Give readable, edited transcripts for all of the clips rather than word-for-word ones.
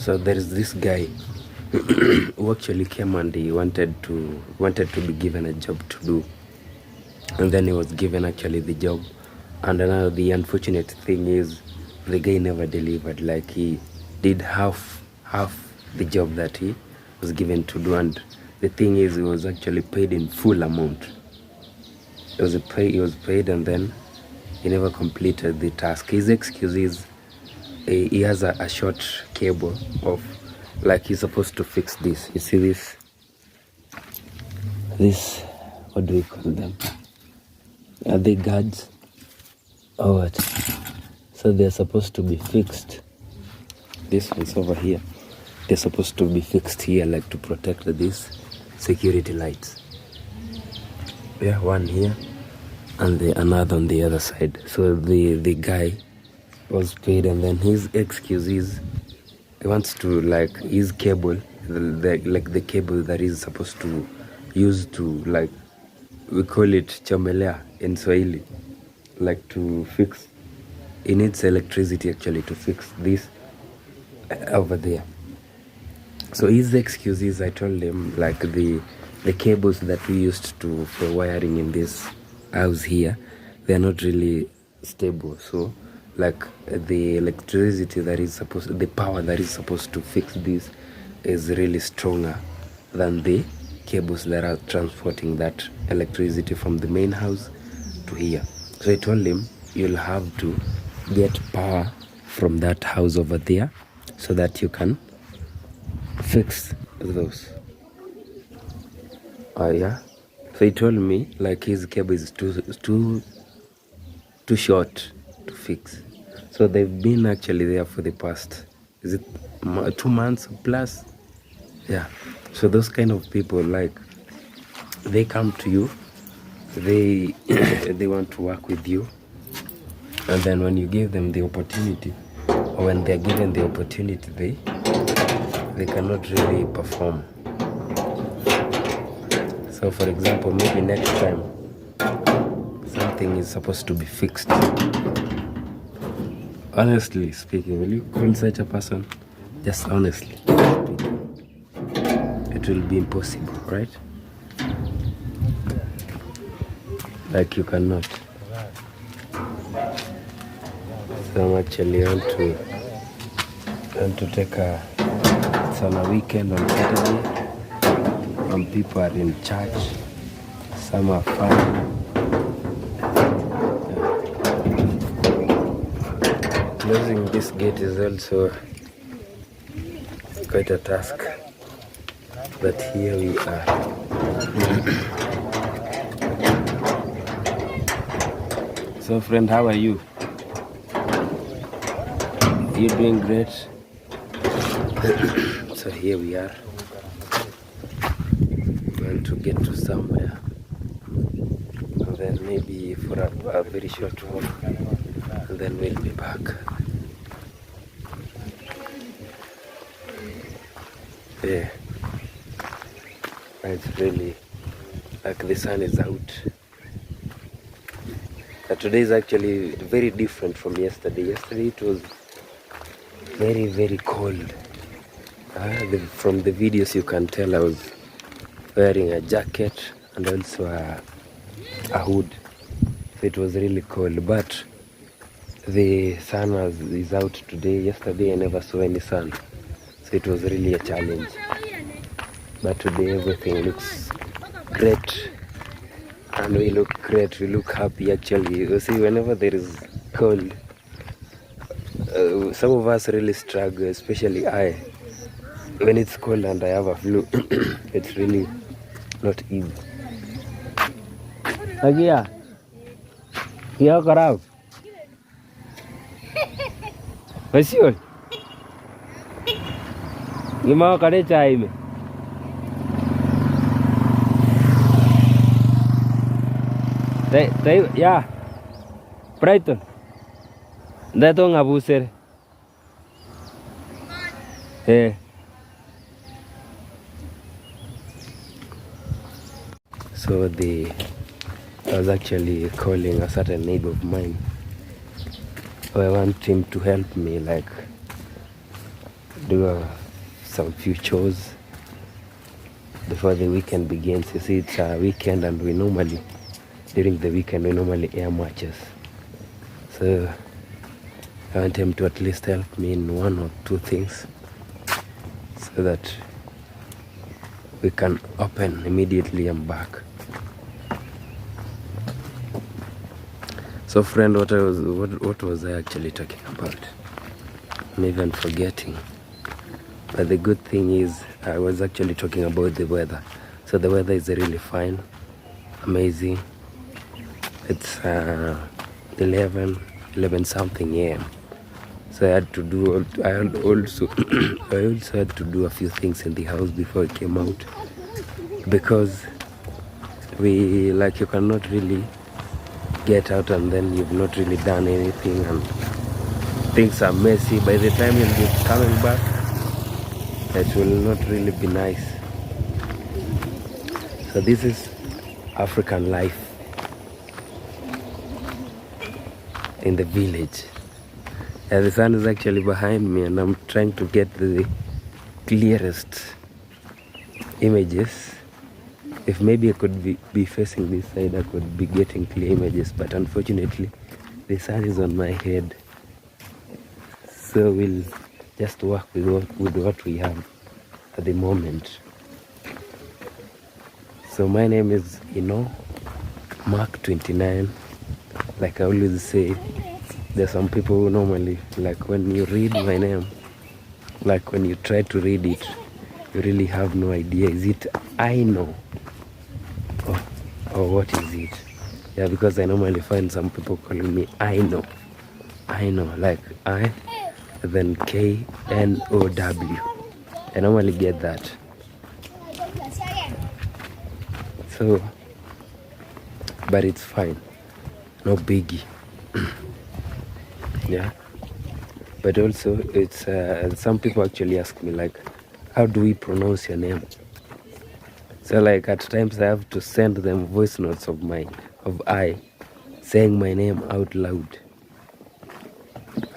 So there is this guy who actually came and he wanted to be given a job to do, and then he was given actually the job. And now the unfortunate thing is the guy never delivered. Like, he did half the job that he was given to do, and the thing is he was actually paid in full amount. He was paid, and then he never completed the task. His excuse is he has a short cable of, like, he's supposed to fix this. You see this, what do we call them? Are they guards or what? So they're supposed to be fixed. This one's over here. They're supposed to be fixed here, like to protect these security lights. Yeah, one here and another on the other side. So the guy was paid, and then his excuse is he wants to, like, his cable, the cable that he's supposed to use to, like, we call it chomelea in Swahili, like to fix. He needs electricity actually to fix this over there. So his excuse is, I told him, like, the cables that we used to for wiring in this house here, they're not really stable. So, like, the electricity that is supposed, the power that is supposed to fix this is really stronger than the cables that are transporting that electricity from the main house to here. So I told him, you'll have to get power from that house over there so that you can fix those. Yeah. So he told me, like, his cable is too short to fix. So they've been actually there for the past, is it 2 months plus? Yeah. So those kind of people, like, they come to you, they they want to work with you, and then when you give them the opportunity, or when they're given the opportunity, they cannot really perform. So for example, maybe next time something is supposed to be fixed. Honestly speaking, will you call such a person? Just honestly speaking, it will be impossible, right? Like, you cannot. So I'm actually want to take it's on a weekend on Saturday. Some people are in church, some are fine. Closing this gate is also quite a task, but here we are. So friend, how are you? You doing great? So here we are. Going to get to somewhere, and then maybe for a very short walk, and then we'll be back. Yeah, it's really like the sun is out. Today is actually very different from yesterday. Yesterday it was very, very cold. From the videos you can tell I was wearing a jacket and also a hood. So it was really cold, but the sun is out today. Yesterday I never saw any sun, so it was really a challenge. But today everything looks great, and we look great, we look happy actually. You see, whenever there is cold, some of us really struggle, especially I. When it's cold and I have a flu, it's really not easy. Agia, here karab. Pasiol. Gimana kade chai mein? Tay ya. Brighton. Dah tu ngabuser. So I was actually calling a certain neighbor of mine. So I want him to help me, like, do some few chores before the weekend begins. You see, it's a weekend, and during the weekend, we normally air matches. So I want him to at least help me in one or two things so that we can open immediately I'm back. So friend, what was I actually talking about? I'm even forgetting. But the good thing is I was actually talking about the weather. So the weather is really fine, amazing. It's 11 something a.m. So I had to do, I also had to do a few things in the house before I came out, because you cannot really get out and then you've not really done anything and things are messy. By the time you'll be coming back, it will not really be nice. So this is African life in the village. The sun is actually behind me and I'm trying to get the clearest images. If maybe I could be facing this side, I could be getting clear images, but unfortunately the sun is on my head. So we'll just work with what we have at the moment. So my name is Mark 29. Like I always say, there's some people who normally, like when you read my name, like when you try to read it, you really have no idea. Is it I know? Or what is it? Yeah, because I normally find some people calling me I know, like I, then KNOW. I normally get that. So, but it's fine, no biggie. Yeah, but also it's some people actually ask me like, how do we pronounce your name? So like at times I have to send them voice notes of I saying my name out loud.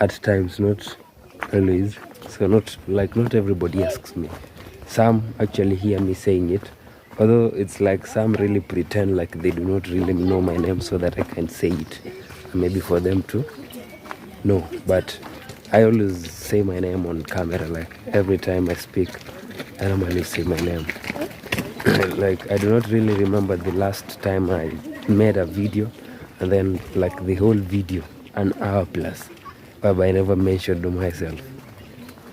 At times, not always. So not everybody asks me. Some actually hear me saying it, although it's like some really pretend like they do not really know my name so that I can say it. Maybe for them to know. But I always say my name on camera. Like every time I speak, I normally say my name. Like I do not really remember the last time I made a video and then like the whole video, an hour plus, but I never mentioned myself.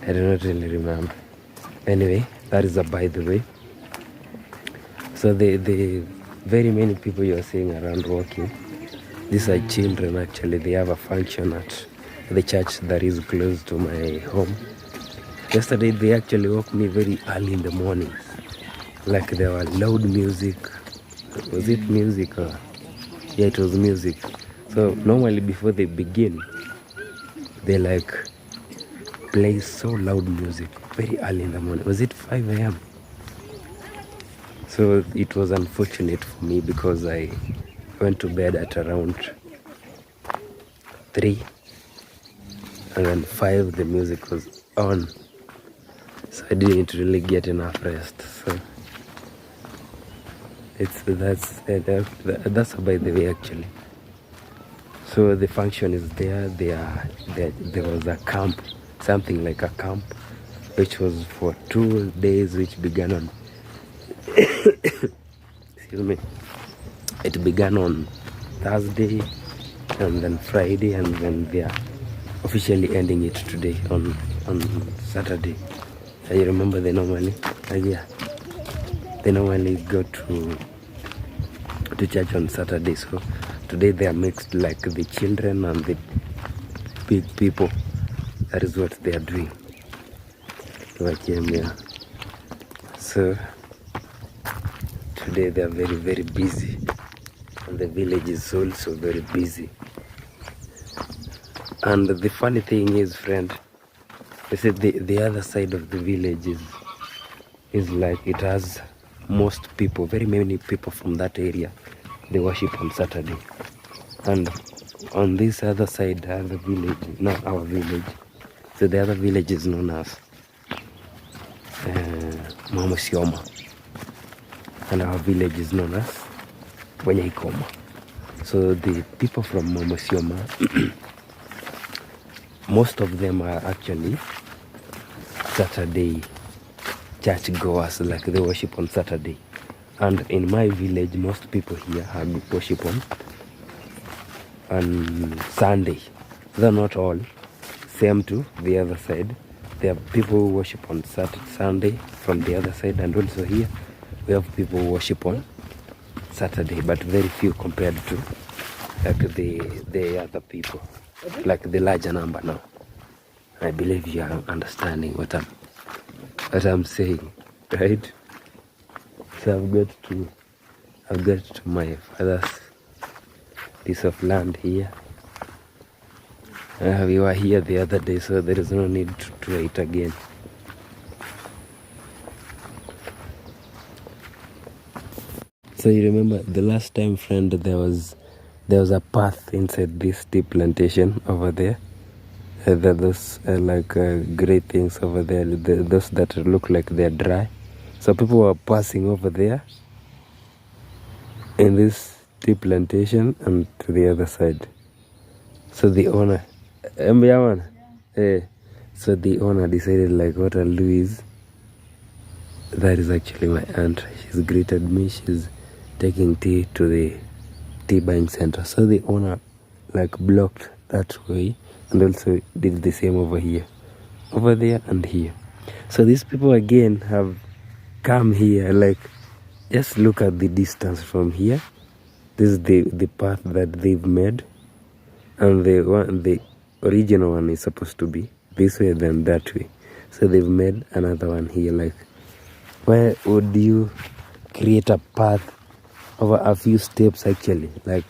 I do not really remember. Anyway, that is a by the way. So the very many people you are seeing around walking, these are children actually. They have a function at the church that is close to my home. Yesterday they actually woke me very early in the morning. Like there were loud music. Was it music or? Yeah, it was music. So normally before they begin, they like play so loud music very early in the morning. Was it 5 a.m.? So it was unfortunate for me because I went to bed at around 3 and then 5 the music was on. So I didn't really get enough rest. So that's by the way actually. So the function is there. There was a camp, something like a camp, which was for 2 days, which began on excuse me. It began on Thursday and then Friday, and then they are officially ending it today on Saturday. I remember they normally go to church on Saturday. So today they are mixed, like the children and the big people. That is what they are doing. So today they are very, very busy, and the village is also very busy. And the funny thing is, friend, they said the other side of the village is like it has most people, very many people from that area. They worship on Saturday. And on this other side, other village, not our village, so the other village is known as Mwamusyoma, and our village is known as Wanyaikoma. So the people from Mwamusyoma, most of them are actually Saturday church goers, like they worship on Saturday. And in my village, most people here worship on Sunday. They're not all. Same to the other side. There are people who worship on Sunday from the other side, and also here we have people who worship on Saturday, but very few compared to like the other people, like the larger number now. I believe you are understanding what I'm saying, right? So I've got to my father's piece of land here. We were here the other day, so there is no need to wait again. So you remember the last time, friend, there was a path inside this tea plantation over there. There are those great things over there, those that look like they're dry. So people were passing over there in this tea plantation and to the other side. So the owner, so the owner decided, like, what I'll do is, that is actually my aunt. She's greeted me. She's taking tea to the tea buying center. So the owner like blocked that way and also did the same over here, over there and here. So these people again have come here, like, just look at the distance from here. This is the path that they've made, and the original one is supposed to be this way, then that way. So they've made another one here. Like, where would you create a path over a few steps? Actually, like,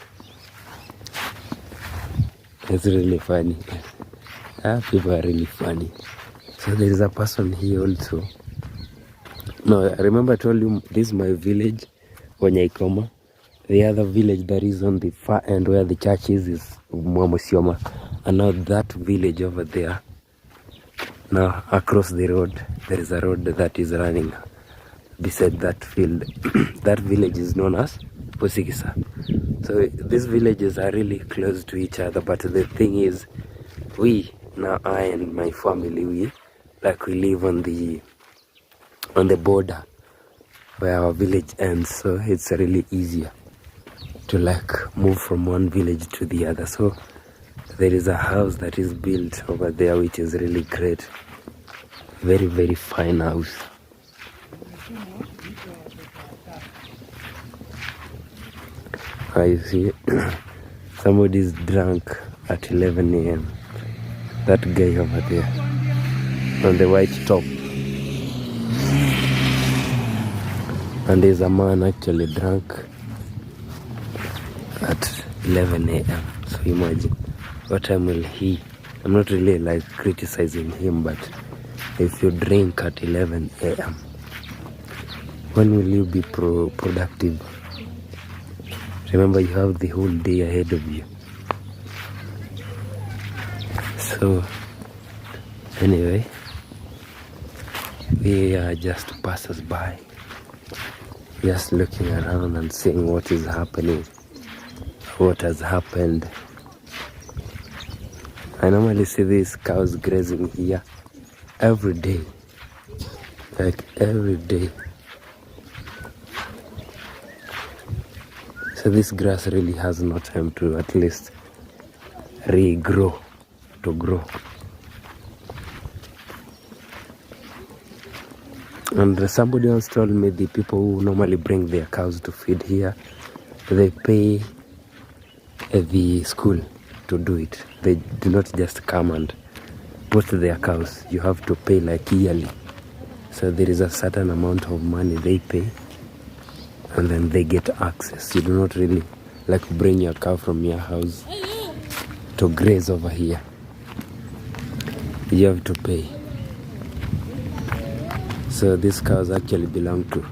it's really funny. People are really funny. So there is a person here also. No, I remember I told you this is my village, Wanyaikoma. The other village that is on the far end where the church is Mwamusyoma. And now that village over there, now across the road, there is a road that is running beside that field. That village is known as Pusigisa. So these villages are really close to each other, but the thing is, I and my family, we live on the border where our village ends, so it's really easier to move from one village to the other. So there is a house that is built over there, which is really great. Very, very fine house. I see somebody's drunk at 11 a.m. That guy over there on the white top. And there's a man actually drunk at 11 a.m. So imagine, what time will he? I'm not really criticizing him, but if you drink at 11 a.m., when will you be productive? Remember, you have the whole day ahead of you. So anyway, we are just passers by, just looking around and seeing what is happening, what has happened. I normally see these cows grazing here every day, like every day. So this grass really has no time to at least regrow, to grow. And somebody else told me the people who normally bring their cows to feed here, they pay the school to do it. They do not just come and put their cows. You have to pay yearly. So there is a certain amount of money they pay, and then they get access. You do not really bring your cow from your house to graze over here. You have to pay. So these cows actually belong to,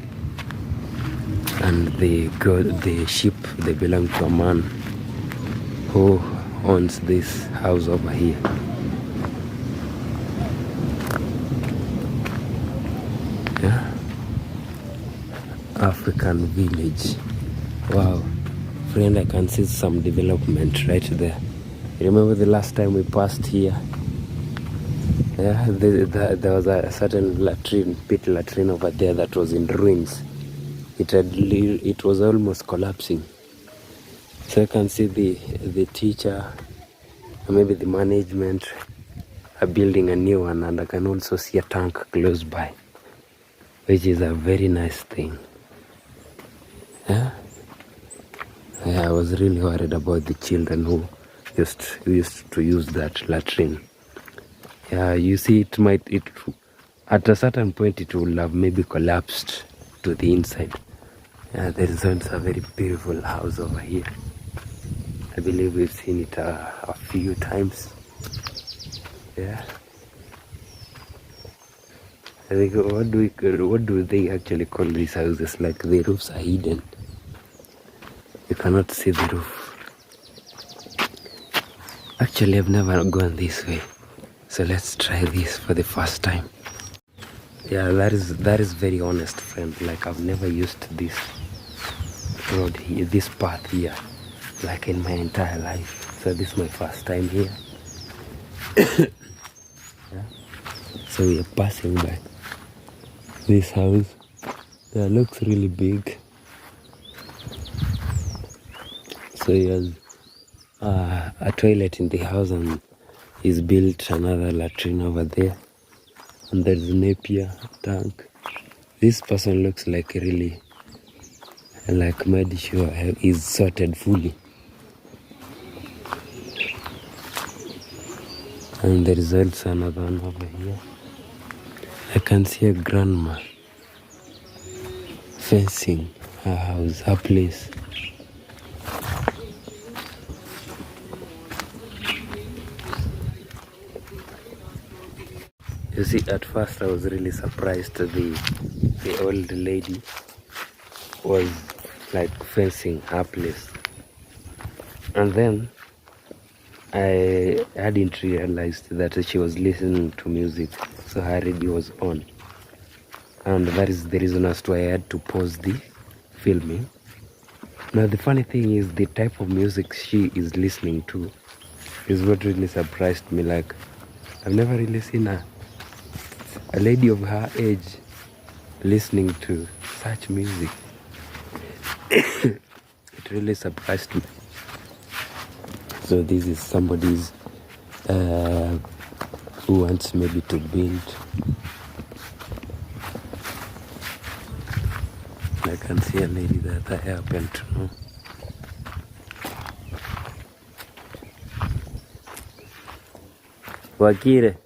and the sheep, they belong to a man who owns this house over here. Yeah. African village. Wow, friend, I can see some development right there. Remember the last time we passed here? Yeah, there was a certain pit latrine over there that was in ruins. It was almost collapsing. So I can see the teacher, or maybe the management, are building a new one, and I can also see a tank close by, which is a very nice thing. Yeah, I was really worried about the children who used to use that latrine. Yeah, you see, it at a certain point it will have maybe collapsed to the inside. Yeah, there is also a very beautiful house over here. I believe we've seen it a few times. Yeah. I think what do they actually call these houses? Like the roofs are hidden. You cannot see the roof. Actually, I've never gone this way. So let's try this for the first time. Yeah, that is very honest, friend. Like I've never used this road here, this path here, like in my entire life. So this is my first time here. Yeah. So we are passing by this house. That looks really big. So he has a toilet in the house, and he's built another latrine over there, and there's a Napier tank. This person looks like really made sure he's sorted fully. And there is also another one over here. I can see a grandma fencing her house, her place. You see, at first I was really surprised the old lady was like fencing her place. And then I hadn't realized that she was listening to music, so her radio was on. And that is the reason as to why I had to pause the filming. Now the funny thing is the type of music she is listening to is what really surprised me. Like, I've never really seen a lady of her age listening to such music. It really surprised me. So this is somebody's who wants maybe to build. I can see a lady that I happen to know. Wakire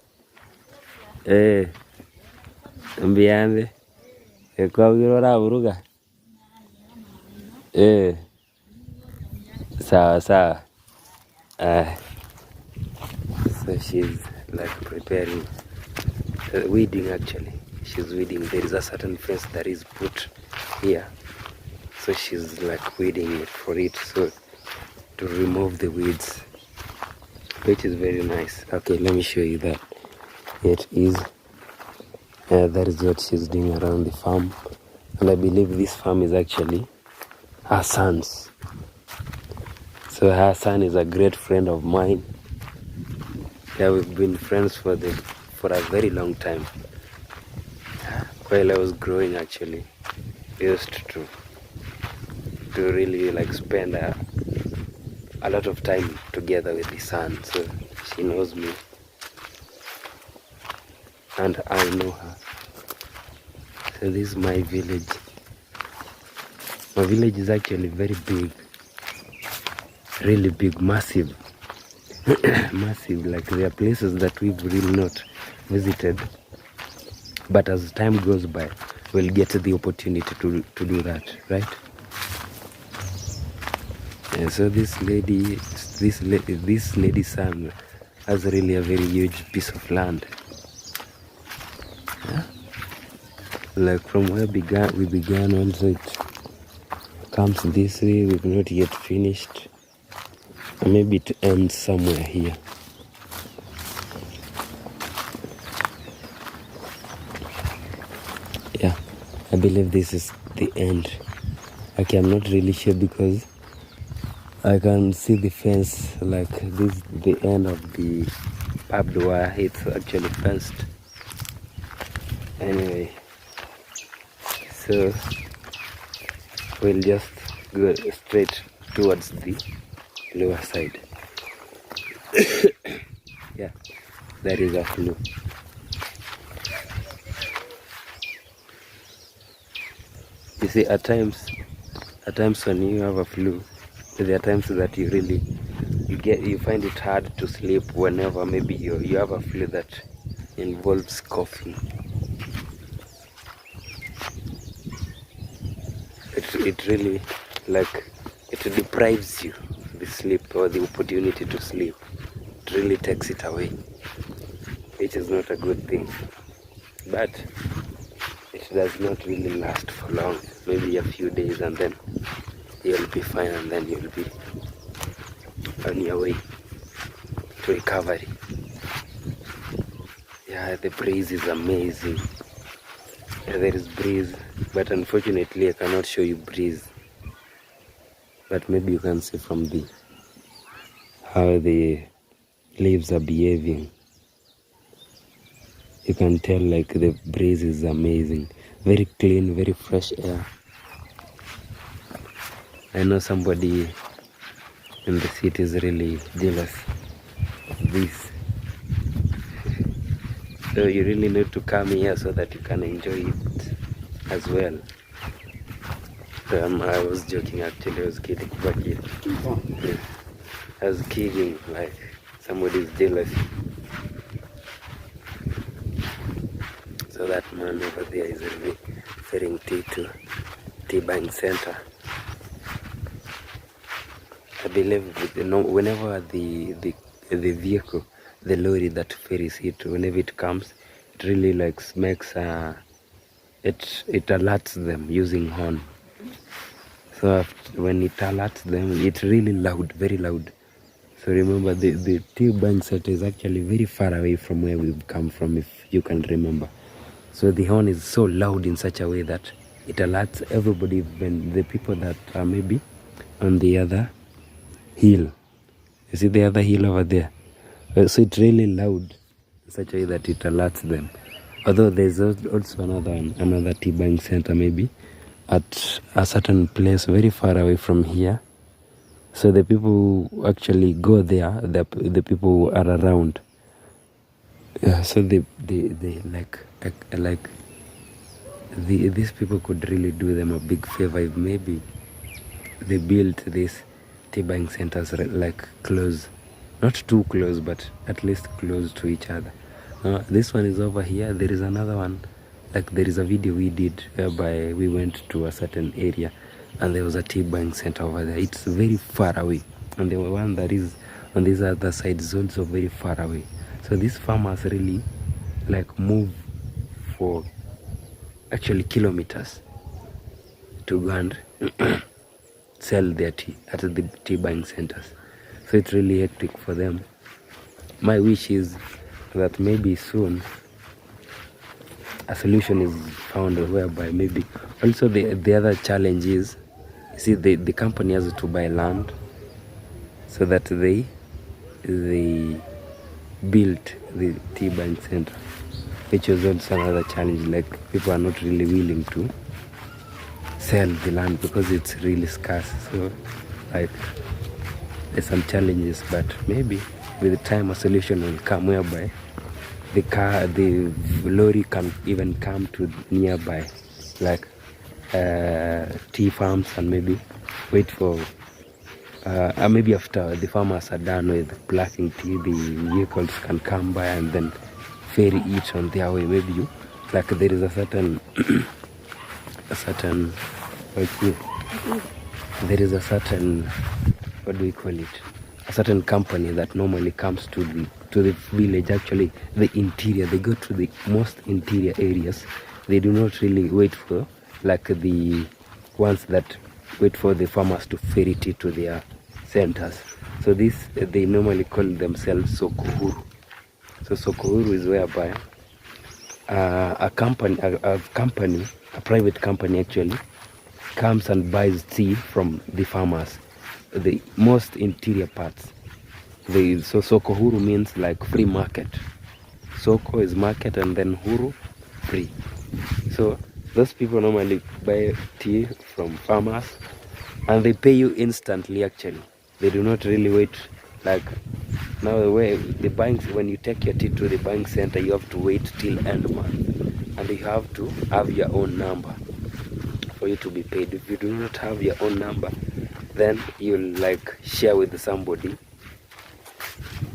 mbiambe kwawiro raburuga sawa sawa. So she's like preparing weeding. Actually, she's weeding. There is a certain fence that is put here, so she's like weeding it for it, so to remove the weeds, which is very nice. Okay, let me show you that. It is that is what she's doing around the farm, and I believe this farm is actually her son's. So her son is a great friend of mine. Yeah, we've been friends for a very long time. While I was growing, actually, we used to really like spend a lot of time together with the son. So she knows me, and I know her. So this is my village. My village is actually very big, really big, massive. Massive. Like, there are places that we've really not visited, but as time goes by, we'll get the opportunity to do that, right? And so this lady's son has really a very huge piece of land. Yeah? Like from where we began, also it comes this way. We've not yet finished. And maybe it ends somewhere here. Yeah. I believe this is the end. Okay, I'm not really sure because I can see the fence, like this is the end of the barbed wire. It's actually fenced. Anyway, so we'll just go straight towards the lower side. Yeah, that is a flue. You see, at times when you have a flu, there are times that you find it hard to sleep whenever maybe you have a flu that involves coughing. It really, like, it deprives you the sleep or the opportunity to sleep. It really takes it away, which is not a good thing. But it does not really last for long. Maybe a few days and then you'll be fine, and then you'll be on your way to recovery. Yeah, the breeze is amazing. Yeah, there is breeze, but unfortunately I cannot show you breeze. But maybe you can see from how the leaves are behaving. You can tell like the breeze is amazing. Very clean, very fresh air. I know somebody in the city is really jealous of this. So you really need to come here so that you can enjoy it as well. I was joking actually, I was kidding, but yeah. I was kidding, like somebody is jealous. So that man over there is really referring to T-Bank Center. I believe whenever the vehicle, the lorry that ferries it, whenever it comes, it really like makes it alerts them using horn. So when it alerts them, it's really loud, very loud. So remember, the T-Bank Center is actually very far away from where we've come from, if you can remember. So the horn is so loud in such a way that it alerts everybody, when the people that are maybe on the other hill. You see the other hill over there? So it's really loud in such a way that it alerts them. Although there's also another T-Bank Center maybe at a certain place very far away from here. So the people who actually go there, the people who are around. Yeah, so they these people could really do them a big favor if maybe they built these T-Bank centers like close, not too close, but at least close to each other. This one is over here. There is another one, like there is a video we did whereby we went to a certain area and there was a T-Bank center over there. It's very far away, and the one that is on this other side is also very far away. So these farmers really like move for actually kilometers to go and sell their tea at the T-Bank centers. So it's really hectic for them. My wish is that maybe soon a solution is found whereby maybe also the other challenge is, you see, the company has to buy land so that they built the T-Bank center, which is also another challenge. Like people are not really willing to sell the land because it's really scarce. So like there's some challenges, but maybe with time a solution will come whereby the lorry can even come to nearby like tea farms and maybe wait for maybe after the farmers are done with plucking tea, the vehicles can come by and then ferry it on their way. Maybe like there is a certain what do we call it, a certain company that normally comes to the village, actually the interior. They go to the most interior areas. They do not really wait for like the ones that wait for the farmers to ferry it to their centers. So they normally call themselves Soko Huru. So Soko Huru is whereby a private company actually comes and buys tea from the farmers, the most interior parts. So soko huru means like free market. Soko is market and then huru, free. So those people normally buy tea from farmers and they pay you instantly actually. They do not really wait. Like now the way the banks, when you take your tea to the bank center, you have to wait till end month and you have to have your own number for you to be paid. If you do not have your own number, then you'll like share with somebody.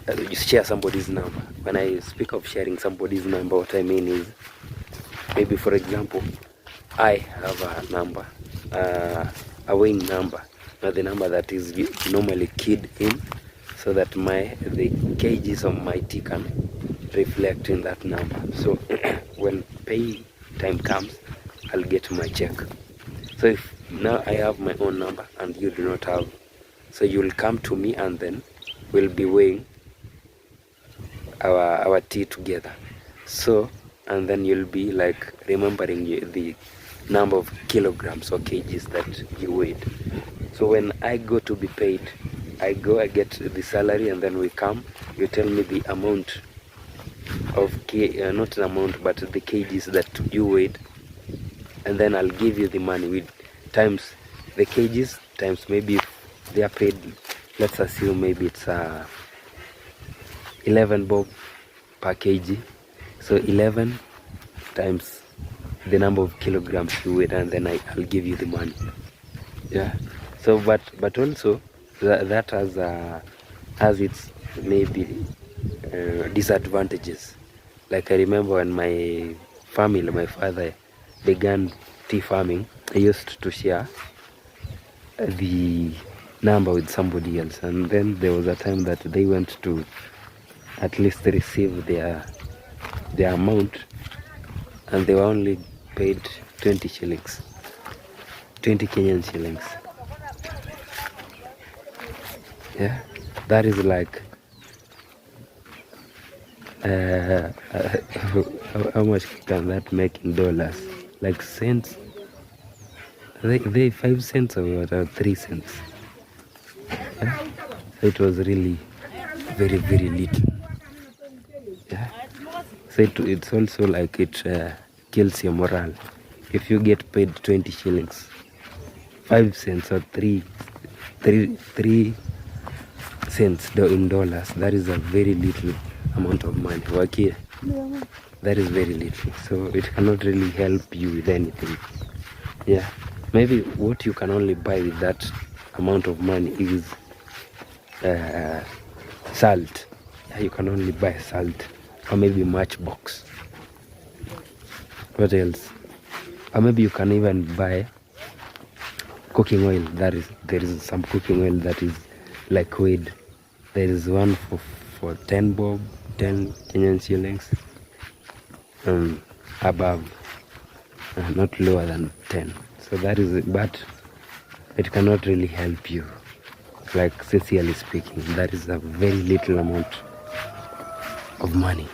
You share somebody's number. When I speak of sharing somebody's number, what I mean is maybe, for example, I have a number, a weighing number, not the number that is normally keyed in, so that the kgs of my tea can reflect in that number. So when pay time comes, I'll get my check. So if now I have my own number and you do not have, so you'll come to me and then we'll be weighing our tea together. So and then you'll be like remembering the number of kilograms or kgs that you weighed. So when I go to be paid, I get the salary, and then we come, you tell me the amount of not an amount, but the kgs that you weighed, and then I'll give you the money with times the kgs times, maybe they are paid, let's assume maybe it's 11 bob per kg. So 11 times the number of kilograms you weigh, and then I'll give you the money. Yeah. So but also that has its maybe disadvantages. Like I remember when my father began tea farming, I used to share the number with somebody else, and then there was a time that they went to at least receive their amount, and they were only paid 20 shillings, 20 Kenyan shillings. Yeah, that is like how much can that make in dollars? Like cents? They 5 cents or 3 cents. Yeah? So it was really very, very little. Yeah. So it's also like it kills your morale. If you get paid 20 shillings, 5 cents or 3 cents in dollars, that is a very little amount of money. Wakia, that is very little. So it cannot really help you with anything. Yeah. Maybe what you can only buy with that amount of money is salt. Yeah, you can only buy salt, or maybe matchbox. What else? Or maybe you can even buy cooking oil. There is some cooking oil that is like weighed. There is one for 10 bob, 10 Kenyan shillings, above, not lower than 10. So that is it, but it cannot really help you. Like sincerely speaking, that is a very little amount of money.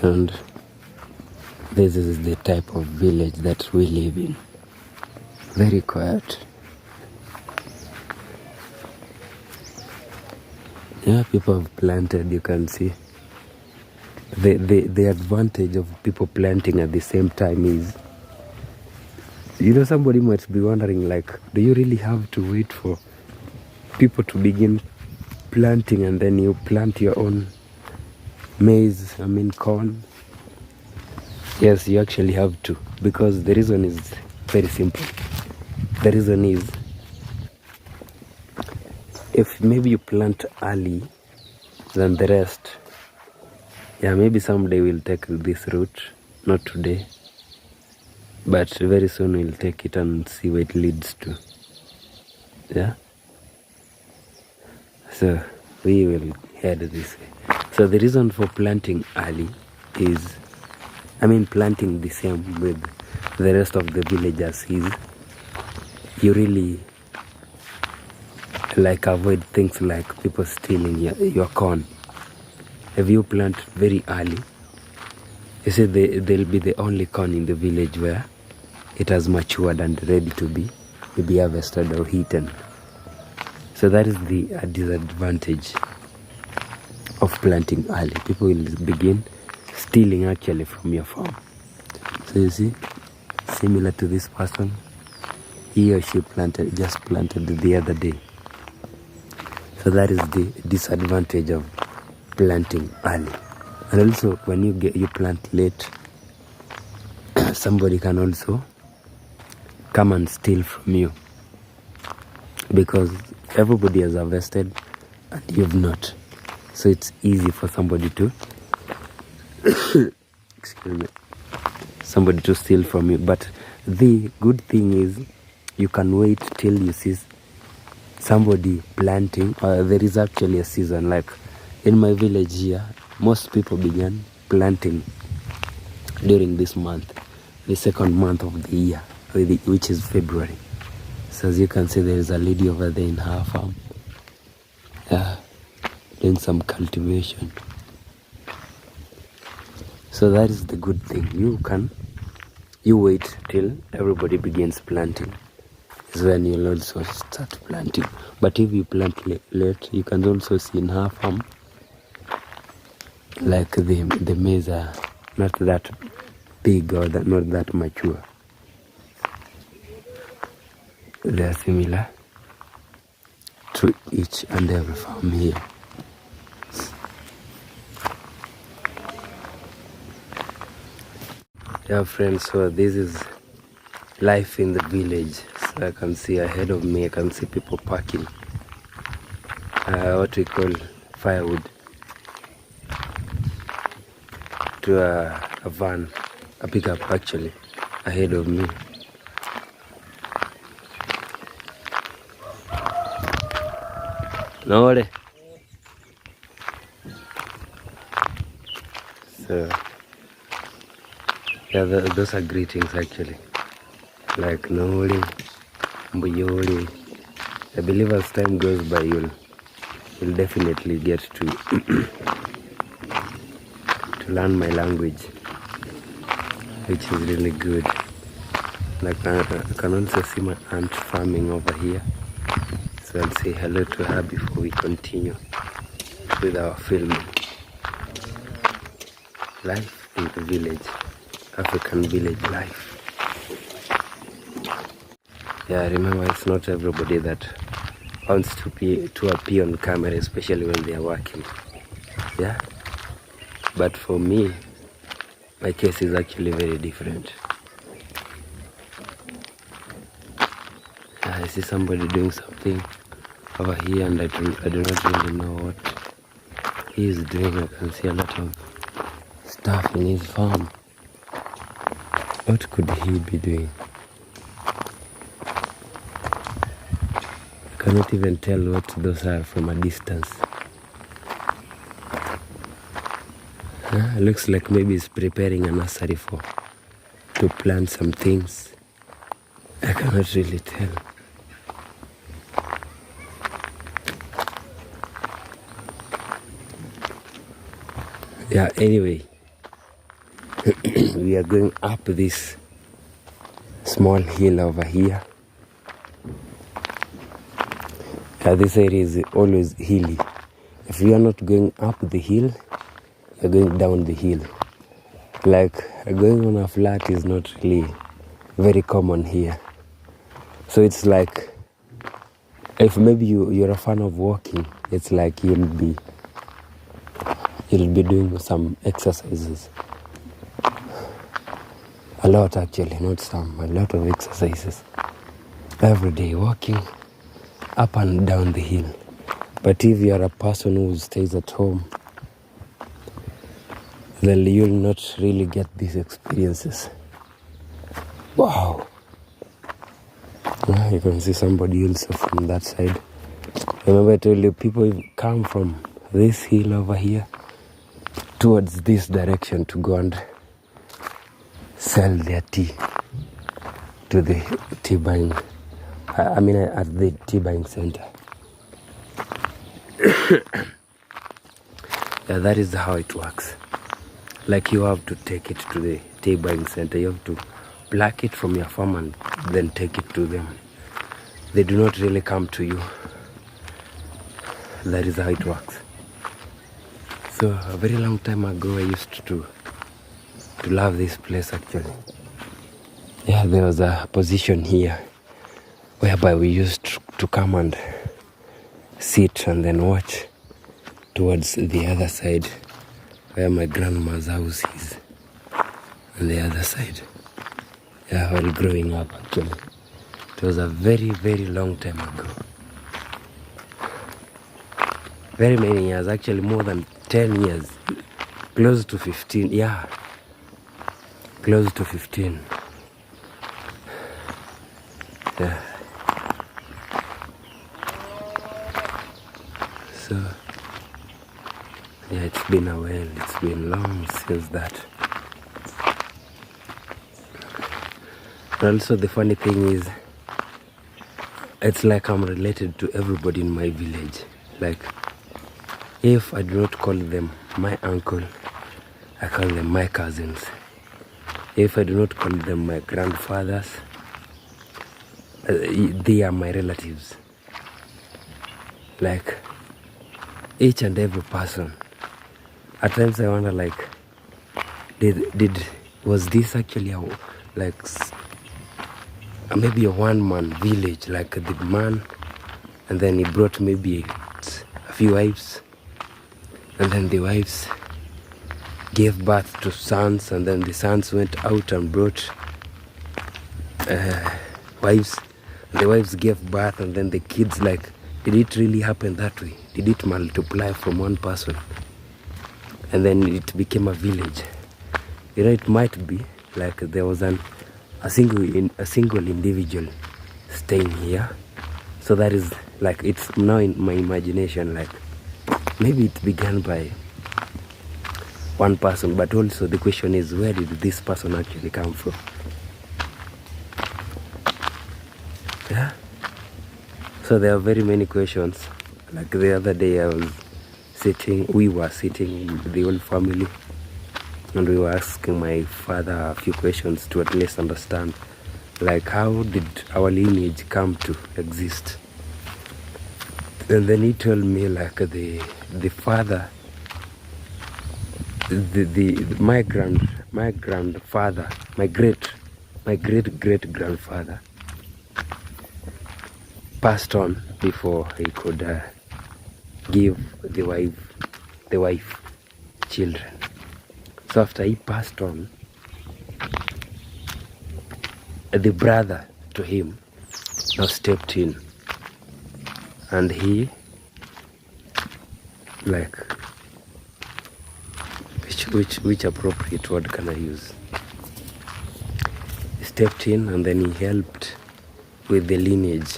And this is the type of village that we live in. Very quiet. Yeah, people have planted, you can see. The advantage of people planting at the same time is, somebody might be wondering, like, do you really have to wait for people to begin planting and then you plant your own maize, corn? Yes, you actually have to, because the reason is very simple. The reason is, if maybe you plant early than the rest, yeah, maybe someday we'll take this route, not today, but very soon we'll take it and see where it leads to. Yeah. So we will head this way. So the reason for planting early is, planting the same with the rest of the villagers is, you really like avoid things like people stealing your corn. If you plant very early, you see they'll be the only corn in the village where it has matured and ready to be maybe harvested or eaten. So that is the disadvantage of planting early. People will begin stealing actually from your farm. So you see, similar to this person, he or she just planted the other day. So that is the disadvantage of planting early. And also when you plant late, somebody can also come and steal from you, because everybody has harvested and you've not. So it's easy for somebody to excuse me, somebody to steal from you. But the good thing is you can wait till you see somebody planting. There is actually a season, like in my village here, most people began planting during this month, the second month of the year, which is February. So as you can see, there is a lady over there in her farm, doing some cultivation. So that is the good thing. You wait till everybody begins planting. Is when you'll also start planting. But if you plant late, you can also see in her farm, like the maize are not that big or not that mature. They are similar to each and every farm here. Yeah, friends, so this is life in the village. So I can see ahead of me, I can see people packing what we call firewood to a van, a pickup actually, ahead of me. No worry. So yeah, those are greetings actually, like Nori, Mbuyori. I believe as time goes by, you'll definitely get to to learn my language, which is really good. Like I can also see my aunt farming over here, so I'll say hello to her before we continue with our filming. Life in the village, African village life. Yeah, remember, it's not everybody that wants to appear on camera, especially when they are working. Yeah, but for me, my case is actually very different. I see somebody doing something over here, and I do not really know what he is doing. I can see a lot of stuff in his farm. What could he be doing? I cannot even tell what those are from a distance. Looks like maybe he's preparing a nursery to plant some things. I cannot really tell. Yeah, anyway, we are going up this small hill over here. This area is always hilly. If you are not going up the hill, you're going down the hill. Like going on a flat is not really very common here. So it's like, if maybe you're a fan of walking, it's like you'll be doing some exercises. A lot actually, not some, a lot of exercises. Every day walking up and down the hill. But if you're a person who stays at home, then you'll not really get these experiences. Wow! You can see somebody also from that side. Remember I told you, people come from this hill over here towards this direction to go and sell their tea to the tea buying, at the tea buying center. Yeah, that is how it works. Like you have to take it to the tea buying center. You have to pluck it from your farm and then take it to them. They do not really come to you. That is how it works. So a very long time ago, I used to love this place actually. Yeah, there was a position here whereby we used to come and sit and then watch towards the other side where my grandma's house is. On the other side. Yeah, while growing up actually. It was a very, very long time ago. Very many years, actually more than 10 years. Close to 15, yeah. Close to 15. Yeah. So, yeah, it's been a while. It's been long since that. And also the funny thing is, it's like I'm related to everybody in my village. Like, if I do not call them my uncle, I call them my cousins. If I do not call them my grandfathers, they are my relatives. Like, each and every person. At times I wonder, like, was this actually maybe a one-man village, like the man, and then he brought maybe a few wives, and then the wives gave birth to sons, and then the sons went out and brought wives. The wives gave birth, and then the kids, like, did it really happen that way? Did it multiply from one person? And then it became a village. You know, it might be like there was a single individual staying here. So that is like, it's now in my imagination, like maybe it began by one person, but also the question is, where did this person actually come from? Yeah. So there are very many questions. Like the other day we were sitting, the whole family, and we were asking my father a few questions to at least understand, like, how did our lineage come to exist? And then he told me, like, the father, my grandfather, my great great grandfather passed on before he could give the wife children. So after he passed on, the brother to him now stepped in, and he, like, which appropriate word can I use? He stepped in and then he helped with the lineage.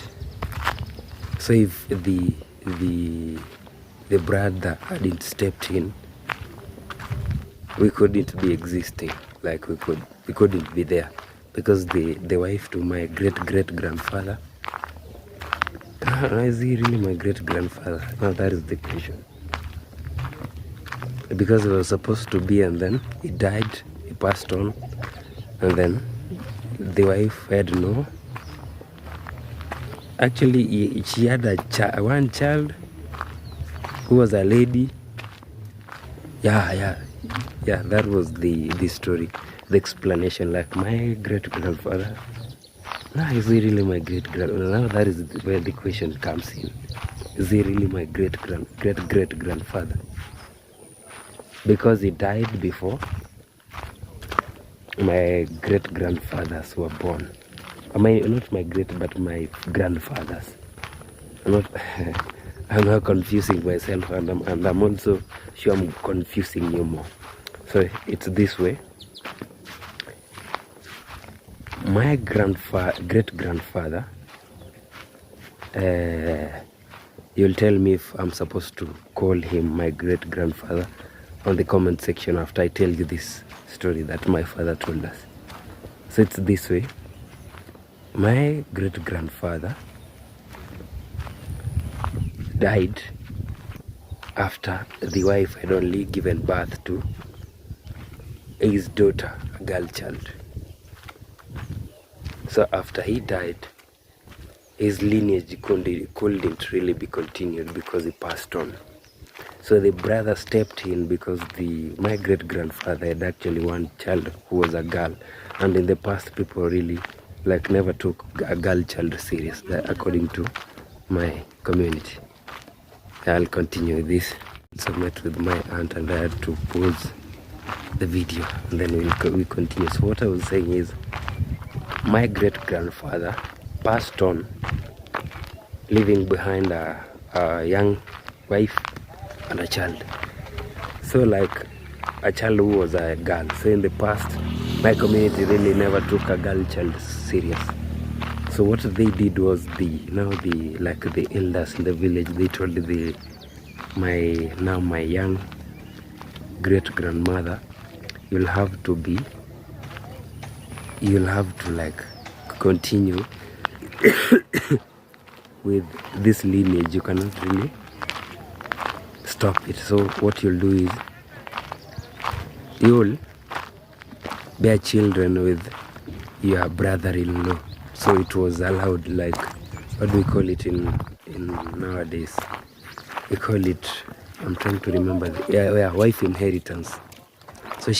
So if the brother hadn't stepped in, we couldn't be existing. Like, we couldn't be there, because the wife to my great grandfather, is he really my great grandfather? Now that is the question. Because he was supposed to be, and then he died, he passed on, and then the wife had no. Actually, she had one child who was a lady. Yeah. That was the story, the explanation. Like, my great grandfather. Now, is he really my great grandfather? Now that is where the question comes in. Is he really my great grandfather? Because he died before my great grandfathers were born. Not my great, but my grandfathers. I'm not confusing myself, and I'm also sure I'm confusing you more. So it's this way. My great grandfather, you'll tell me if I'm supposed to call him my great grandfather on the comment section after I tell you this story that my father told us. So it's this way. My great grandfather died after the wife had only given birth to his daughter, a girl child. So after he died, his lineage couldn't really be continued because he passed on. So the brother stepped in because my great-grandfather had actually one child who was a girl, and in the past people really never took a girl child serious, according to my community. I'll continue this. So I met with my aunt and I had to pause the video and then we continue. So what I was saying is, my great-grandfather passed on, leaving behind a young wife and a child. So a child who was a girl. So in the past, my community really never took a girl child serious. So what they did was the elders in the village, they told my young great grandmother, you'll have to continue with this lineage. You cannot really stop it. So what you'll do is you'll bear children with your brother-in-law. So it was allowed, what do we call it in nowadays? We call it, I'm trying to remember, wife inheritance. So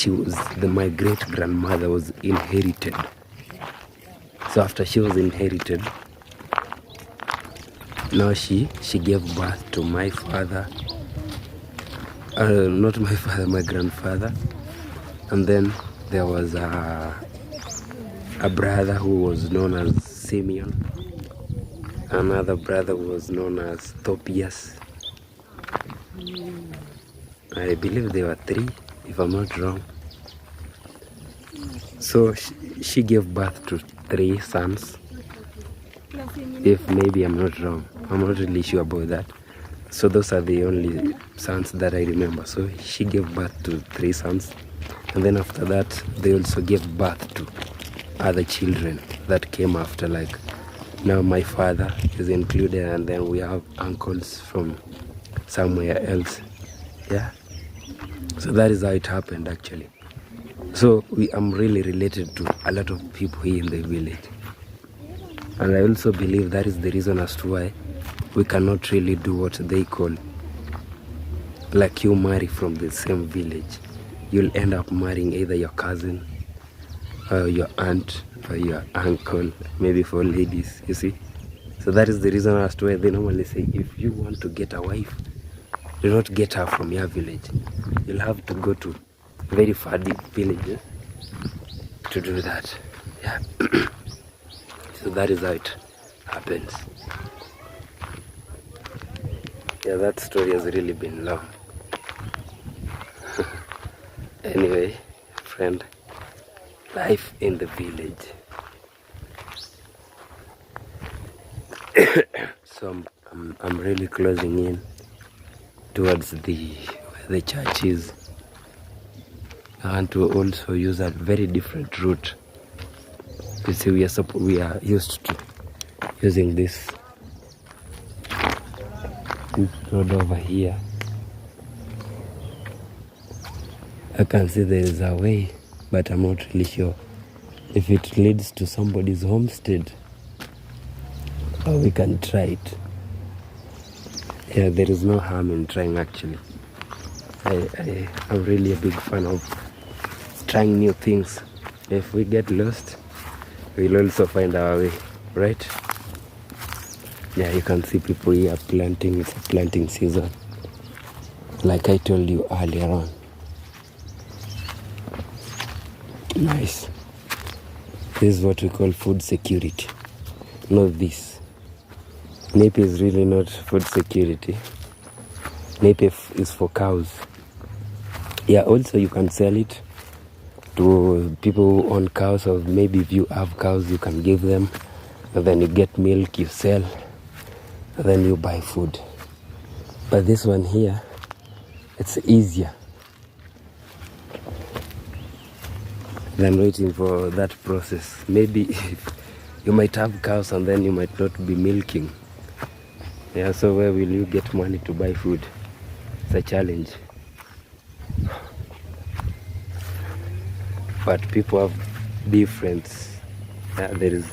my great-grandmother was inherited. So after she was inherited, now she gave birth to my father, not my father, my grandfather. And then there was a brother who was known as Simeon, another brother who was known as Tobias. I believe there were 3, if I'm not wrong. So she gave birth to 3 sons, if maybe I'm not wrong. I'm not really sure about that. So those are the only sons that I remember. So she gave birth to 3 sons, and then after that they also gave birth to other children that came after. Now my father is included, and then we have uncles from somewhere else. Yeah, so that is how it happened actually. So I'm really related to a lot of people here in the village, and I also believe that is the reason as to why we cannot really do what they call, you marry from the same village. You'll end up marrying either your cousin or your aunt or your uncle, maybe for ladies, you see. So that is the reason as to why they normally say, if you want to get a wife, do not get her from your village. You'll have to go to very far deep villages to do that. Yeah. So that is how it happens. Yeah, that story has really been long. Anyway, friend, life in the village. So I'm really closing in towards where the church is. I want to also use a very different route. You see, we are used to using this road over here. I can see there is a way, but I'm not really sure if it leads to somebody's homestead, or we can try it. Yeah, there is no harm in trying actually. I'm really a big fan of trying new things. If we get lost, we'll also find our way, right? Yeah, you can see people here planting. It's a planting season, like I told you earlier on. Nice. This is what we call food security. Not this. Napier is really not food security. Napier is for cows. Yeah, also you can sell it to people who own cows, or maybe if you have cows, you can give them, and then you get milk, you sell, and then you buy food. But this one here, it's easier than waiting for that process. Maybe you might have cows and then you might not be milking. Yeah, so where will you get money to buy food? It's a challenge. But people have difference. There is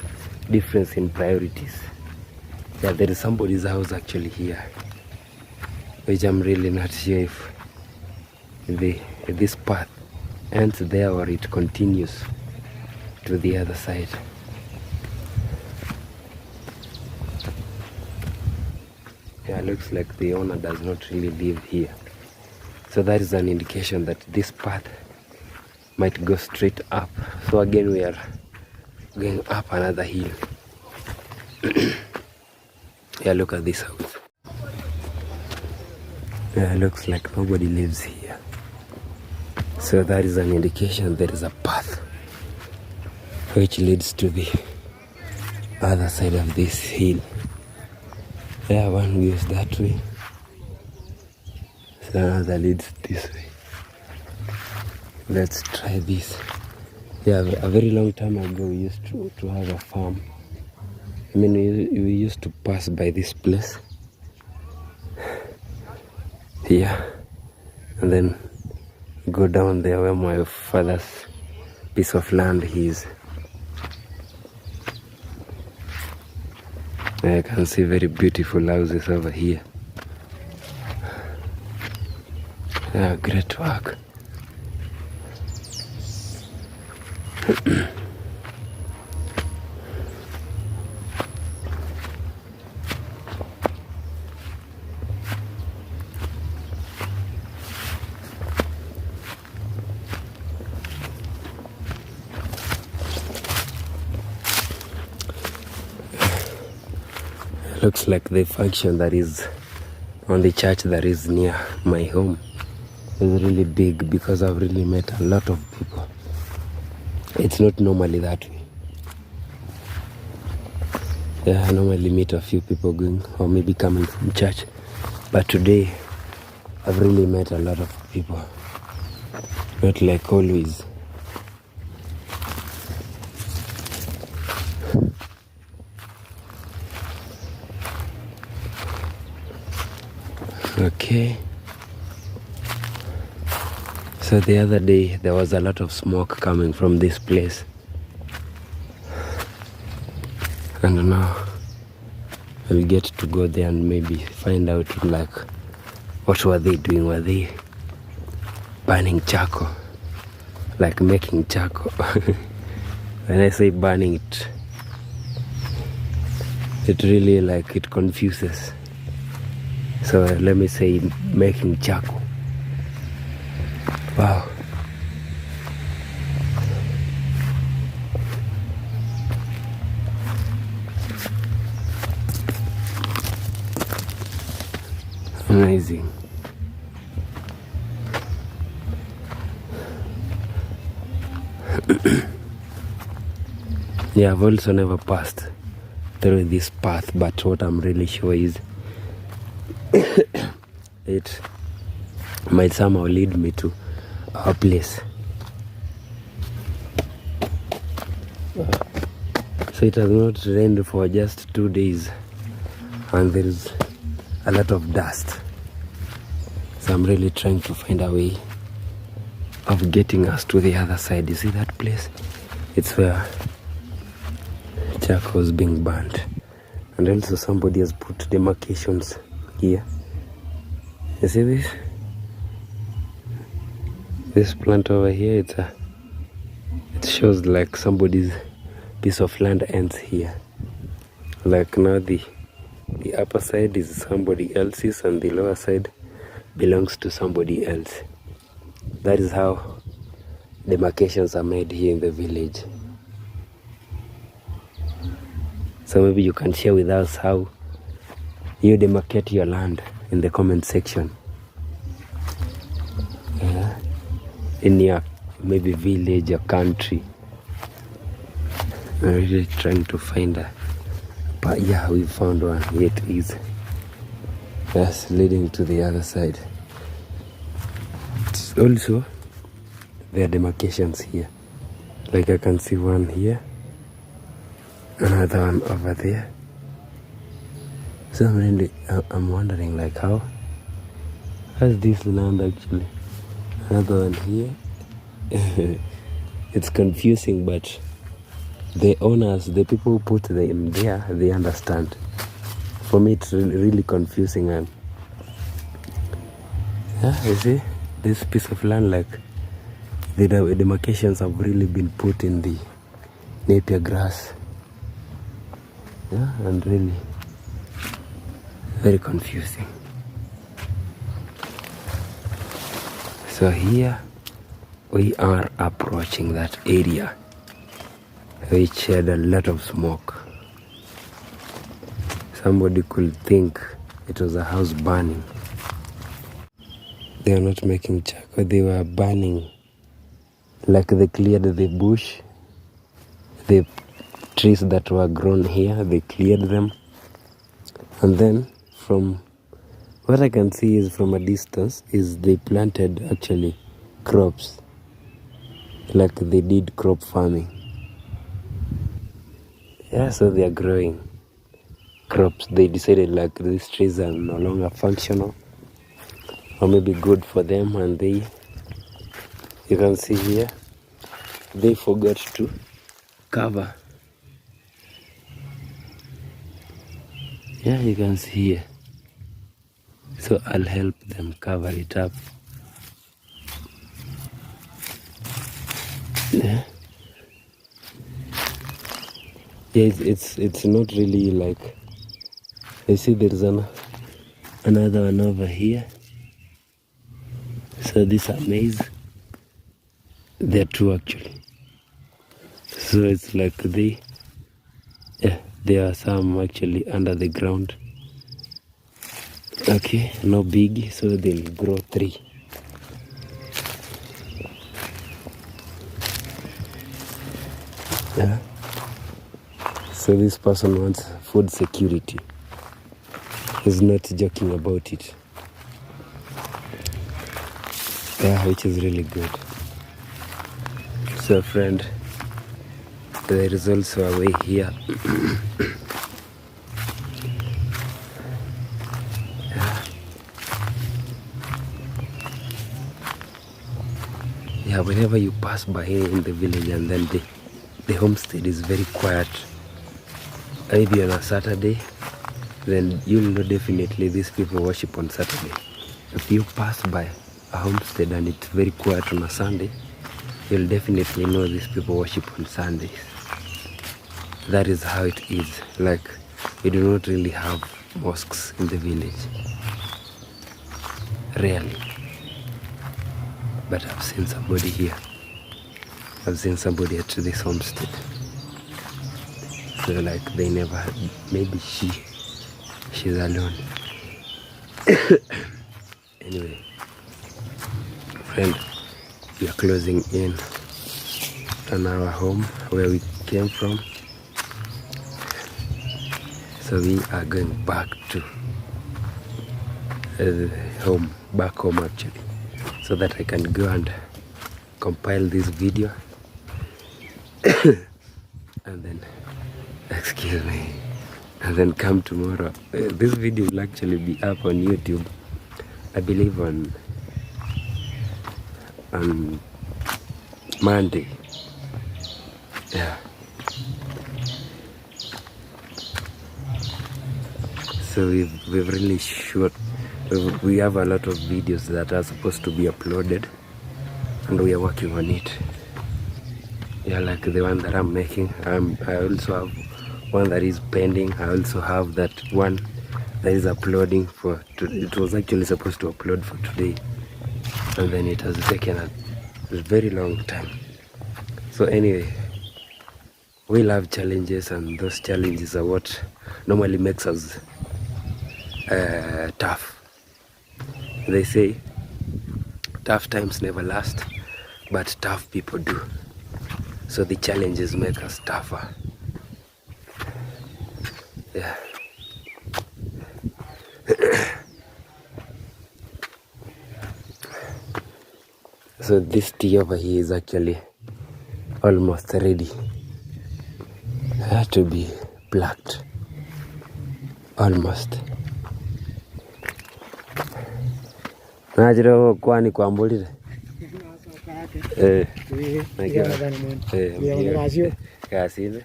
difference in priorities. There is somebody's house actually here, which I'm really not sure if this path ends there or it continues to the other side. Yeah, looks like the owner does not really live here. So that is an indication that this path might go straight up. So again we are going up another hill. Yeah, look at this house. Yeah, looks like nobody lives here. So that is an indication there is a path which leads to the other side of this hill. Yeah, one goes that way. So another leads this way. Let's try this. Yeah, a very long time ago we used to have a farm. I mean, we used to pass by this place. Yeah. And then go down there where my father's piece of land is. I can see very beautiful houses over here. Yeah, great work. Looks like the function that is on the church that is near my home is really big because I've really met a lot of people. It's not normally that way. Yeah, I normally meet a few people going or maybe coming from church. But today I've really met a lot of people. Not like always. Okay. So the other day there was a lot of smoke coming from this place. And now we'll get to go there and maybe find out like what were they doing? Were they burning charcoal? Like making charcoal? When I say burning it really like it confuses. So let me say making charcoal. Wow. Amazing. Yeah, I've also never passed through this path, but what I'm really sure is it might somehow lead me to our place. So it has not rained for just 2 days and there is a lot of dust. So I'm really trying to find a way of getting us to the other side. You see that place? It's where charcoal is being burnt. And also somebody has put demarcations here. You see this? This plant over here, it shows like somebody's piece of land ends here. Like now the upper side is somebody else's and the lower side belongs to somebody else. That is how demarcations are made here in the village. So maybe you can share with us how you demarcate your land in the comment section. Yeah. In your maybe village or country. I'm really trying to find a, but yeah, we found one. Here it is. That's leading to the other side. It's also there are demarcations here. Like I can see one here, another one over there. So I'm wondering like how How's this land actually? Another one here. It's confusing, but the owners, the people who put them there, they understand. For me, it's really confusing. And yeah, you see, this piece of land, like the demarcations have really been put in the napier grass. Yeah, and really very confusing. So here we are approaching that area which had a lot of smoke. Somebody could think it was a house burning. They are not making charcoal, they were burning. Like they cleared the bush, the trees that were grown here, they cleared them. And then from what I can see is from a distance is they planted actually crops. Like they did crop farming. Yeah, so they are growing crops. They decided like these trees are no longer functional or maybe good for them, and they, you can see here, they forgot to cover. Yeah, you can see here. So I'll help them cover it up. Yeah. Yeah, it's not really like, you see there's another one over here. So these are maize. There are two actually. So it's like there are some actually under the ground. Okay, no big, so they'll grow 3. Yeah. So this person wants food security. He's not joking about it. Yeah, which is really good. So friend, there is also a way here. Yeah, whenever you pass by in the village, and then the homestead is very quiet. Maybe on a Saturday, then you'll know definitely these people worship on Saturday. If you pass by a homestead and it's very quiet on a Sunday, you'll definitely know these people worship on Sundays. That is how it is. Like, we do not really have mosques in the village. Rarely. But I've seen somebody here. I've seen somebody at this homestead. So like they never had, maybe she's alone. Anyway, friend, we are closing in on our home where we came from. So we are going back to home, back home actually, so that I can go and compile this video and then, excuse me, and then come tomorrow. This video will actually be up on YouTube, I believe on Monday. Yeah. So we've really shot. We have a lot of videos that are supposed to be uploaded, and we are working on it. Yeah, like the one that I'm making. I also have one that is pending. I also have that one that is uploading for. It was actually supposed to upload for today, and then it has taken a very long time. So anyway, we love challenges, and those challenges are what normally makes us tough. They say tough times never last, but tough people do. So the challenges make us tougher. Yeah. So this tea over here is actually almost ready. It had to be plucked. Almost. Najiro kwani kwambulire. Kasini.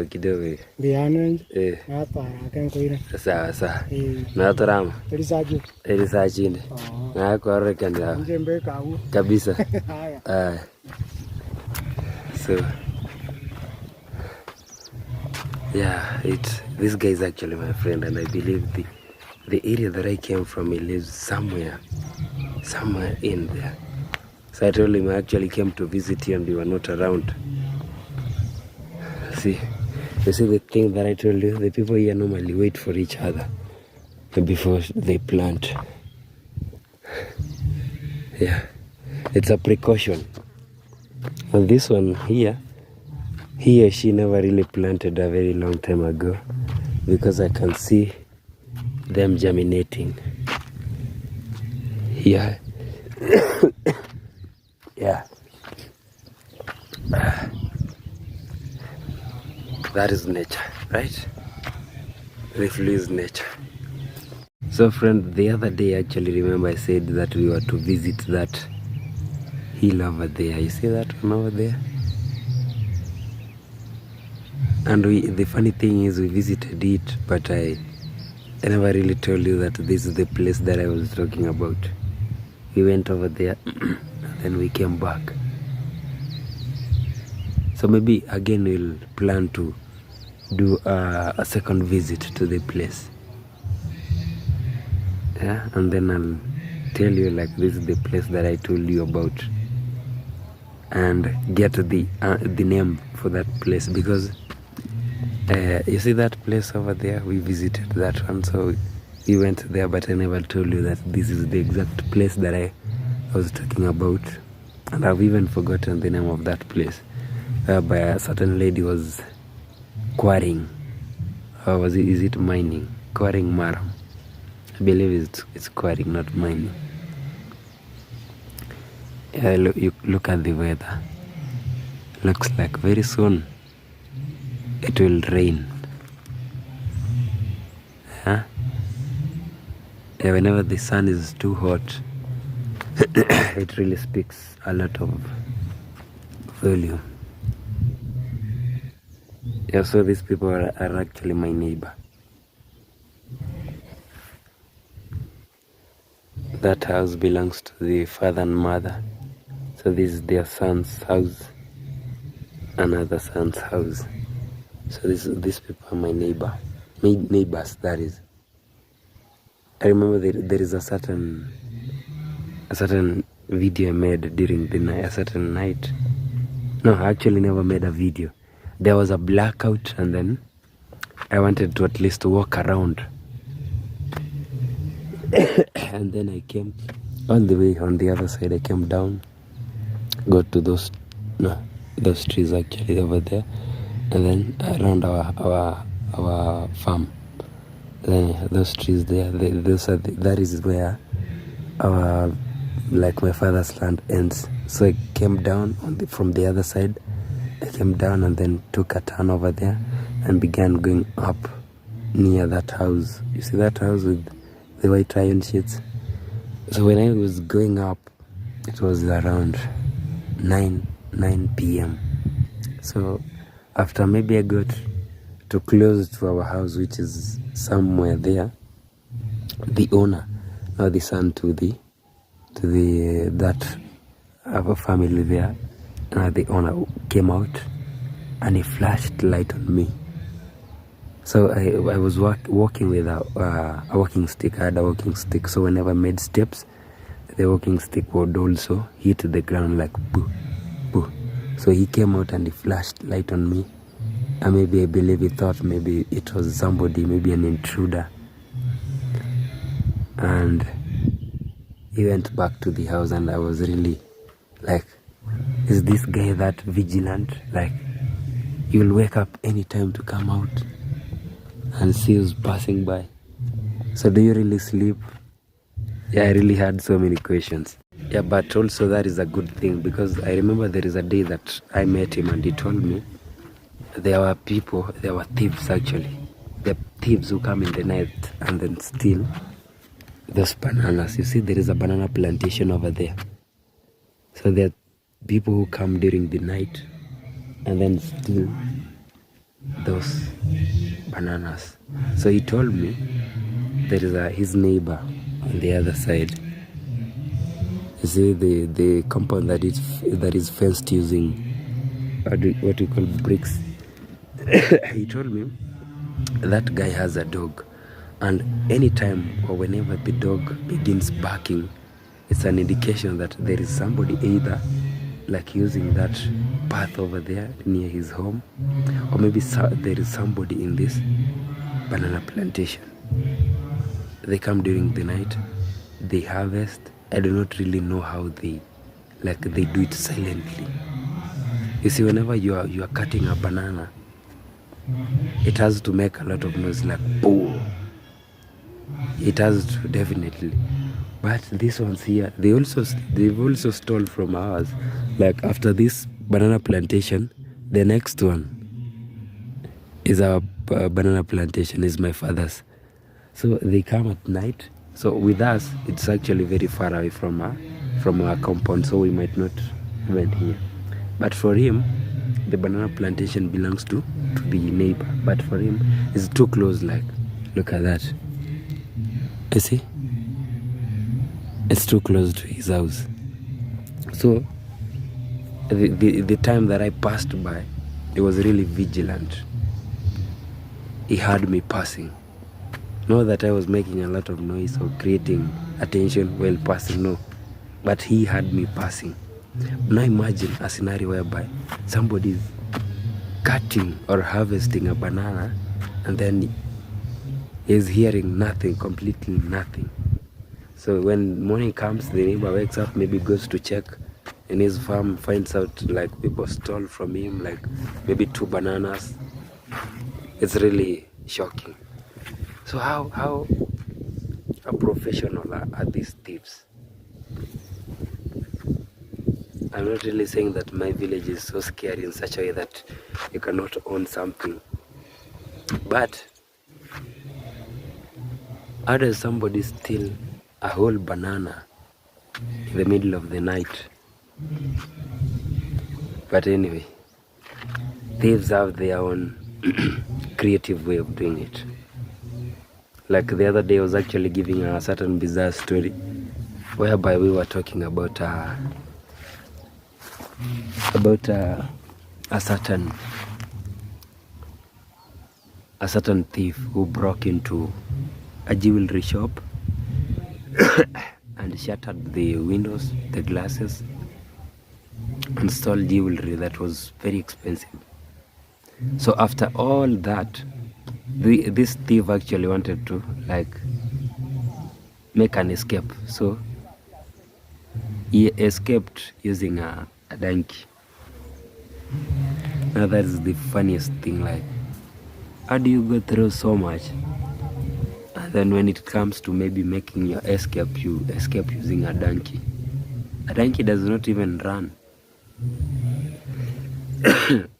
Kidogo. Biano. Hapa akankoira. Sawa. Na tarama. Elisajini. Na kwa rekanda. Njembe kawu. Kabisa. So yeah, this guy is actually my friend, and I believe the area that I came from, he lives somewhere in there. So I told him I actually came to visit you and you were not around. You see the thing that I told you, the people here normally wait for each other before they plant. Yeah, it's a precaution. And this one here, he or she never really planted a very long time ago, because I can see them germinating. Yeah. Yeah. That is nature, right? This is nature. So friend, the other day actually, remember I said that we were to visit that hill over there. You see that one over there? And the funny thing is we visited it, but I never really told you that this is the place that I was talking about. We went over there and then we came back. So maybe again we'll plan to do a second visit to the place. Yeah, and then I'll tell you like this is the place that I told you about, and get the name for that place, because you see that place over there, we visited that one, so we went there, but I never told you that this is the exact place that I was talking about, and I've even forgotten the name of that place, by a certain lady was quarrying, or is it mining? Quarrying maram. I believe it's quarrying, not mining. Yeah, you look at the weather. Looks like very soon it will rain. Yeah, whenever the sun is too hot, it really speaks a lot of volume. Yeah, so these people are actually my neighbor. That house belongs to the father and mother. So this is their son's house, another son's house. So these people are my neighbors, that is. I remember there is a certain video I made during the night, a certain night. No, I actually never made a video. There was a blackout, and then I wanted to at least walk around. And then I came all the way on the other side. I came down, got to those trees actually over there, and then around our farm. Then those trees there, that is where our, like my father's land ends. So I came down from the other side. I came down and then took a turn over there and began going up near that house. You see that house with the white iron sheets? So when I was going up, it was around 9 p.m. So after maybe I got too close to our house, which is somewhere there, the owner, now the son to that our family there, the owner came out and he flashed light on me. So I was walking with a walking stick. I had a walking stick, so whenever I made steps, the walking stick would also hit the ground like boo, boo. So he came out and he flashed light on me. And maybe I believe he thought maybe it was somebody, maybe an intruder. And he went back to the house, and I was really like, is this guy that vigilant? Like, you'll wake up anytime to come out and see who's passing by. So do you really sleep? Yeah, I really had so many questions. Yeah, but also that is a good thing, because I remember there is a day that I met him and he told me there were thieves actually. The thieves who come in the night and then steal those bananas. You see, there is a banana plantation over there. So there are people who come during the night and then steal those bananas. So he told me there is his neighbor on the other side. You see the compound that is fenced using what we call bricks. He told me that guy has a dog, and anytime or whenever the dog begins barking, it's an indication that there is somebody either like using that path over there near his home, or maybe there is somebody in this banana plantation. They come during the night, they harvest. I do not really know how they do it silently. You see, whenever you are cutting a banana, it has to make a lot of noise, like boom. It has to, definitely. But these ones here, they've also stole from ours. Like after this banana plantation, the next one is our banana plantation, is my father's. So they come at night. So with us, it's actually very far away from our compound, so we might not even hear. But for him, the banana plantation belongs to the neighbor. But for him, it's too close. Like, look at that. You see? It's too close to his house. So the time that I passed by, he was really vigilant. He heard me passing. Not that I was making a lot of noise or creating attention while passing, no. But he heard me passing. Now imagine a scenario whereby somebody is cutting or harvesting a banana and then he's hearing nothing, completely nothing. So when morning comes, the neighbor wakes up, maybe goes to check in his farm, finds out like people stole from him, like maybe 2 bananas. It's really shocking. So how professional are these thieves? I'm not really saying that my village is so scary in such a way that you cannot own something. But how does somebody steal a whole banana in the middle of the night? But anyway, thieves have their own creative way of doing it. Like the other day, I was actually giving a certain bizarre story whereby we were talking about a certain thief who broke into a jewelry shop and shattered the windows, the glasses, and stole jewelry that was very expensive. So after all that, this thief actually wanted to like make an escape. So he escaped using a donkey. Now that is the funniest thing. Like, how do you go through so much, and then when it comes to maybe making your escape, you escape using a donkey? A donkey does not even run.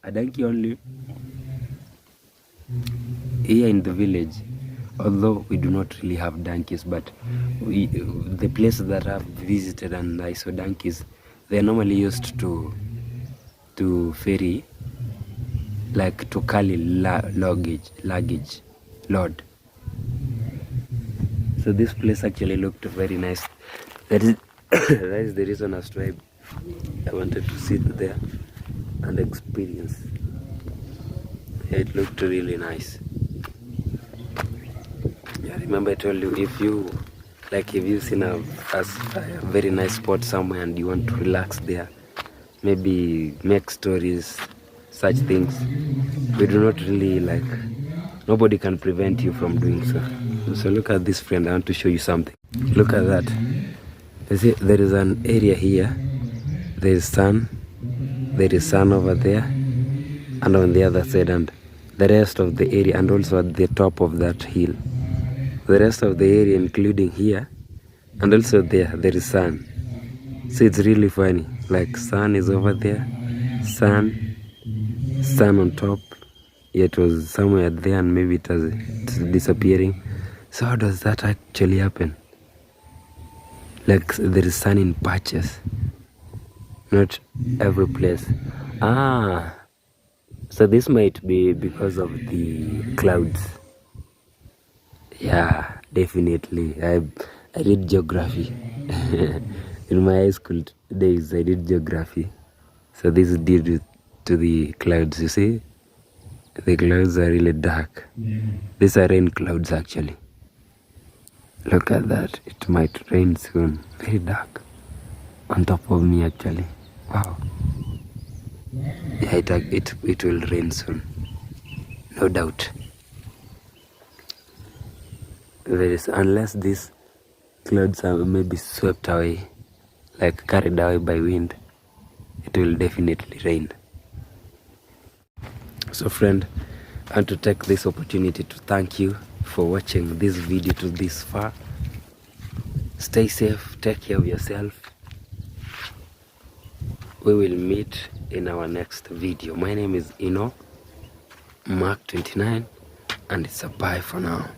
A donkey only here in the village, although we do not really have donkeys, but the places that I've visited and I saw donkeys, they're normally used to ferry, like to carry luggage, load. So this place actually looked very nice. That is the reason as to why I wanted to sit there and experience. It looked really nice. Yeah, remember I told you, if you've seen a very nice spot somewhere and you want to relax there, maybe make stories, such things, we do not really nobody can prevent you from doing so. So look at this, friend. I want to show you something. Look at that. You see, there is an area here. There is sun over there, and on the other side, and the rest of the area, and also at the top of that hill. The rest of the area, including here, and also there is sun. So it's really funny. Like, sun is over there, sun on top. It was somewhere there, and maybe it's disappearing. So how does that actually happen? Like there is sun in patches, not every place. So this might be because of the clouds. Yeah, definitely. I did geography. In my high school days, I did geography. So this is due to the clouds. You see, the clouds are really dark. These are rain clouds actually. Look at that. It might rain soon. Very dark. On top of me actually. Wow. Yeah, it will rain soon. No doubt. There is, unless these clouds are maybe swept away, like carried away by wind, it will definitely rain. So friend, I want to take this opportunity to thank you for watching this video to this far. Stay safe, take care of yourself. We will meet in our next video. My name is Ino Mark 29, and it's a bye for now.